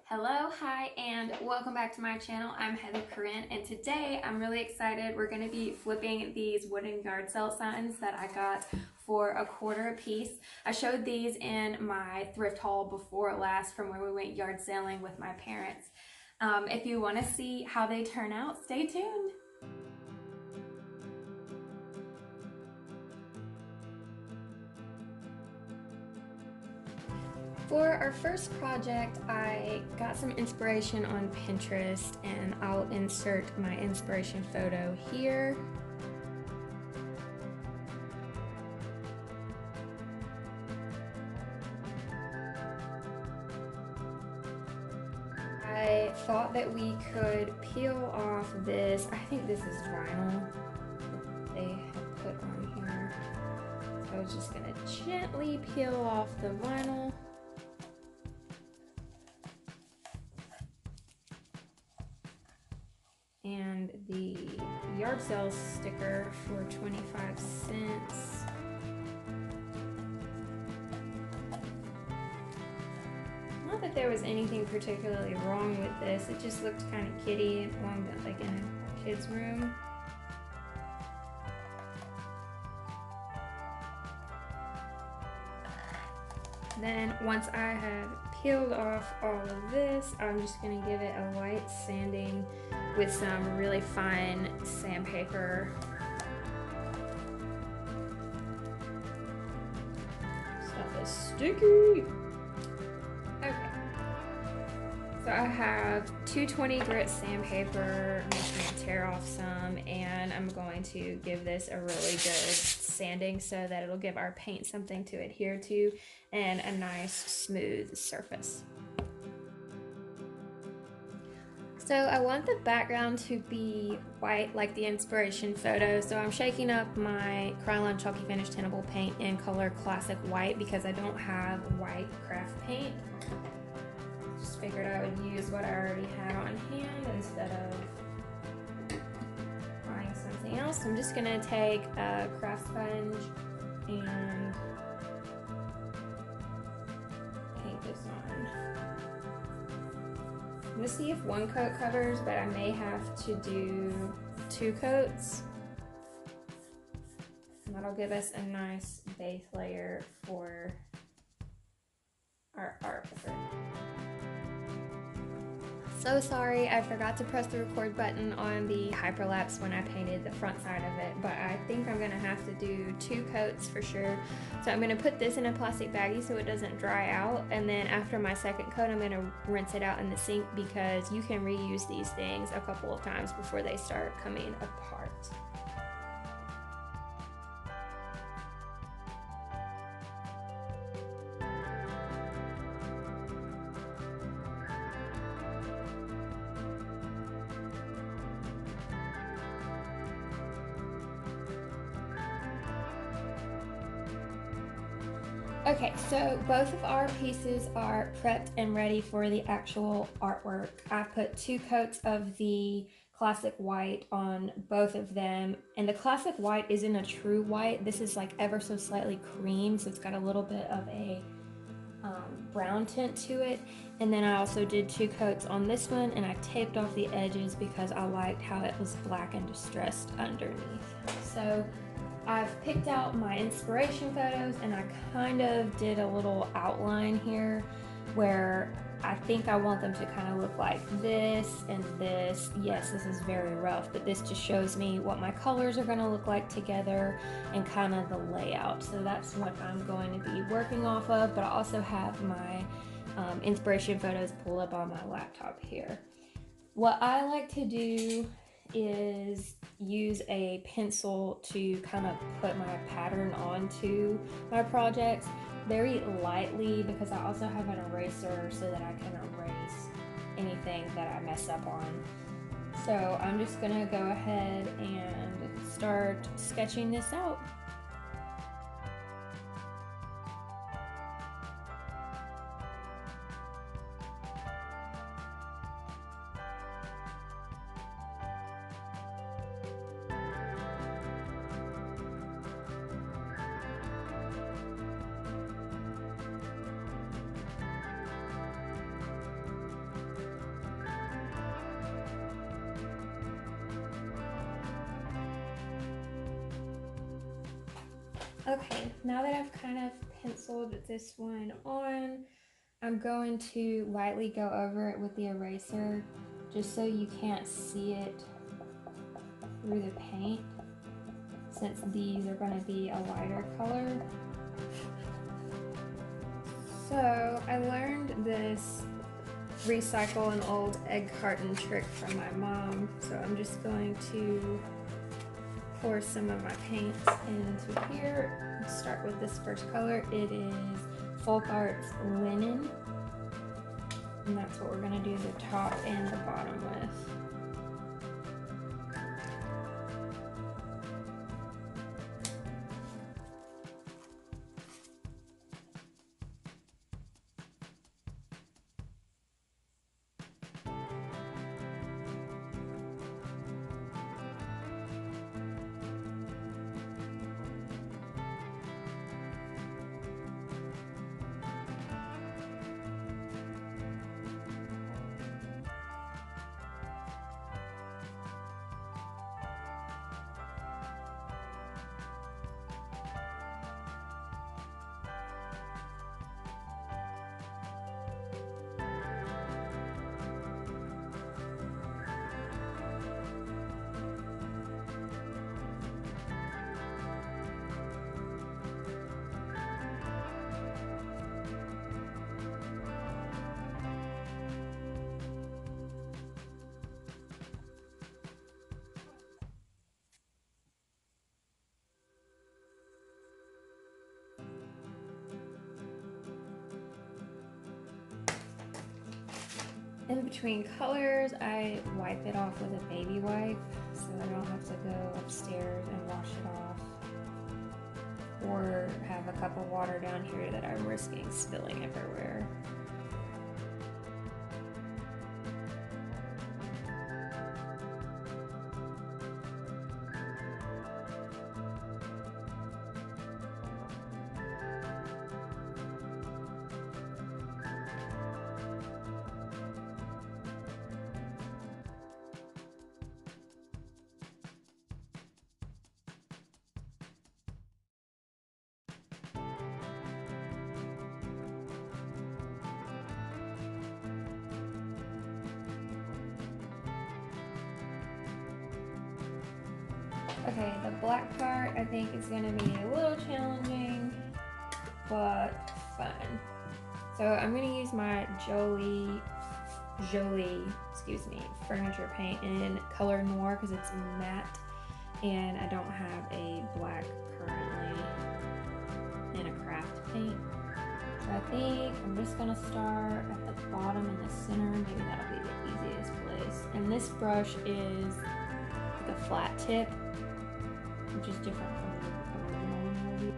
Hello, hi, and welcome back to my channel. I'm Heather Corinne, and today I'm really excited. We're going to be flipping these wooden yard sale signs that I got for $1/4 a piece. I showed these in my thrift haul before last from where we went yard sailing with my parents. If you want to see how they turn out, stay tuned. For our first project, I got some inspiration on Pinterest, and I'll insert my inspiration photo here. I thought that we could peel off this, I think this is vinyl that they have put on here. So I was just gonna gently peel off the vinyl. And the yard sale sticker for 25 cents. Not that there was anything particularly wrong with this, it just looked kind of kiddie. It belonged like in a kid's room. Then once I have peeled off all of this, I'm just going to give it a light sanding with some really fine sandpaper. Stuff is sticky. Okay. So I have 220 grit sandpaper. I'm just going to tear off some, and I'm going to give this a really good sanding so that it'll give our paint something to adhere to and a nice smooth surface. So I want the background to be white like the inspiration photo, so I'm shaking up my Krylon Chalky Finish Tintable paint in color Classic White because I don't have white craft paint. Just figured I would use what I already had on hand instead of buying something else. I'm just gonna take a craft sponge and paint this on. I'm gonna see if one coat covers, but I may have to do 2 coats. And that'll give us a nice base layer for our artwork. So sorry, I forgot to press the record button on the hyperlapse when I painted the front side of it, but I think I'm gonna have to do 2 coats for sure. So I'm gonna put this in a plastic baggie so it doesn't dry out, and then after my second coat I'm gonna rinse it out in the sink because you can reuse these things a couple of times before they start coming apart. Okay, so both of our pieces are prepped and ready for the actual artwork. I put 2 coats of the Classic White on both of them, and the Classic White isn't a true white. This is like ever so slightly cream, so it's got a little bit of a brown tint to it. And then I also did 2 coats on this one, and I taped off the edges because I liked how it was black and distressed underneath. So I've picked out my inspiration photos, and I kind of did a little outline here where I think I want them to kind of look like this and this. Yes, this is very rough, but this just shows me what my colors are going to look like together and kind of the layout. So that's what I'm going to be working off of, but I also have my inspiration photos pulled up on my laptop here. What I like to do is use a pencil to kind of put my pattern onto my projects very lightly because I also have an eraser so that I can erase anything that I mess up on. So I'm just gonna go ahead and start sketching this out. Okay, now that I've kind of penciled this one on, I'm going to lightly go over it with the eraser just so you can't see it through the paint, since these are going to be a lighter color. So I learned this recycle an old egg carton trick from my mom, so I'm just going to pour some of my paints into here. Let's start with this first color. It is Folk Arts Linen, and that's what we're going to do the top and the bottom with. In between colors, I wipe it off with a baby wipe so I don't have to go upstairs and wash it off or have a cup of water down here that I'm risking spilling everywhere. Okay, the black part I think is going to be a little challenging, but fun. So I'm going to use my Jolie, furniture paint in Color Noir because it's matte, and I don't have a black currently in a craft paint. So I think I'm just going to start at the bottom in the center. Maybe that'll be the easiest place. And this brush is the flat tip, which is different from the normal one.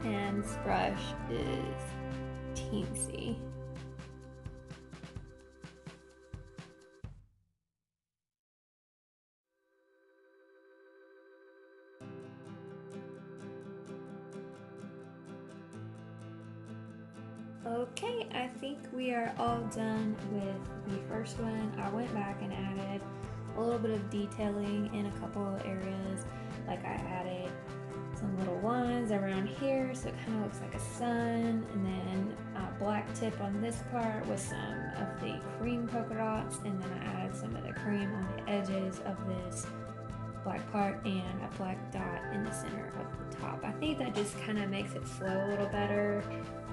And this brush is teensy. Okay, I think we are all done with the first one. I went back and added a little bit of detailing in a couple of areas. Like I added some little lines around here so it kind of looks like a sun, and then a black tip on this part with some of the cream polka dots, and then I added some of the cream on the edges of this black part and a black dot in the center of the top. I think that just kind of makes it flow a little better.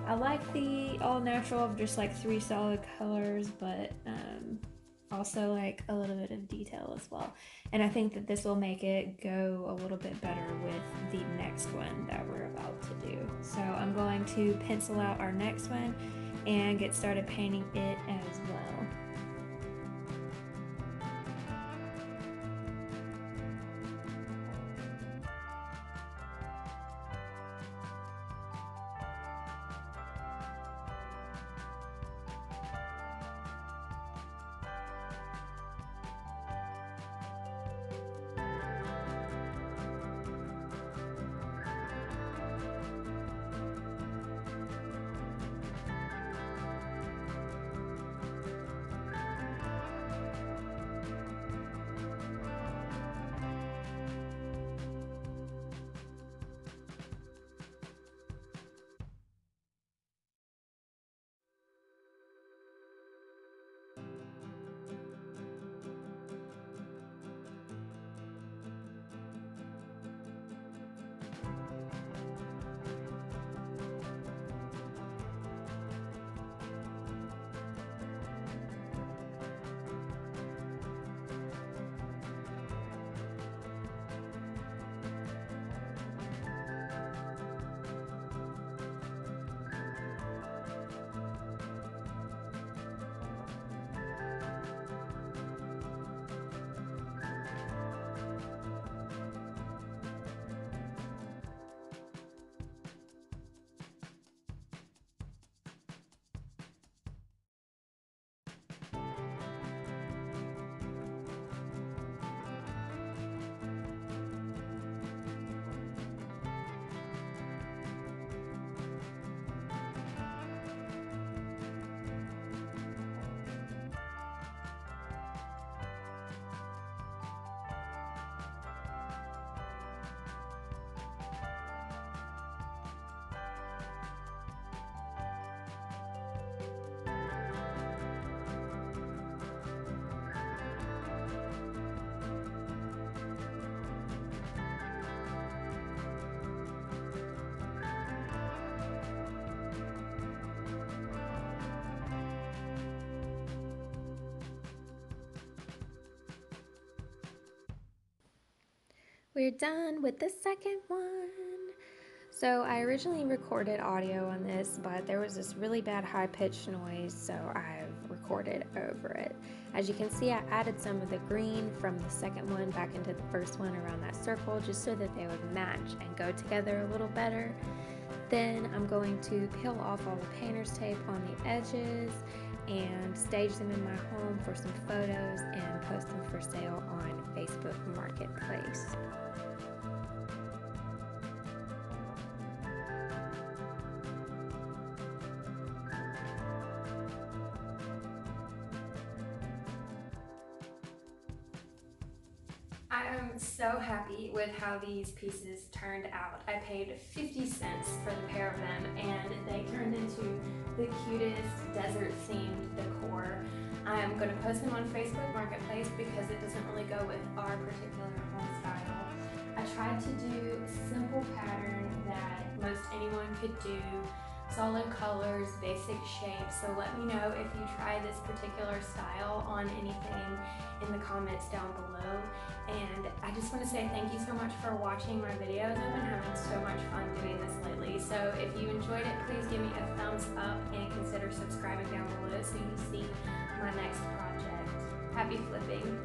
I like the all natural of just like 3 solid colors, but also like a little bit of detail as well. And I think that this will make it go a little bit better with the next one that we're about to do. So I'm going to pencil out our next one and get started painting it as well. We're done with the second one. So I originally recorded audio on this, but there was this really bad high-pitched noise, so I've recorded over it. As you can see, I added some of the green from the second one back into the first one around that circle, just so that they would match and go together a little better. Then I'm going to peel off all the painter's tape on the edges and stage them in my home for some photos and post them for sale on Facebook Marketplace. I am so happy with how these pieces turned out. I paid 50 cents for the pair of them, and they turned into the cutest desert themed decor. I am going to post them on Facebook Marketplace because it doesn't really go with our particular home style. I tried to do a simple pattern that most anyone could do, solid colors, basic shapes, so let me know if you try this particular style on anything in the comments down below. And I just want to say thank you so much for watching my videos. I've been having so much fun doing this lately, so if you enjoyed it, please give me a thumbs up and consider subscribing down below so you see my next project. Happy flipping!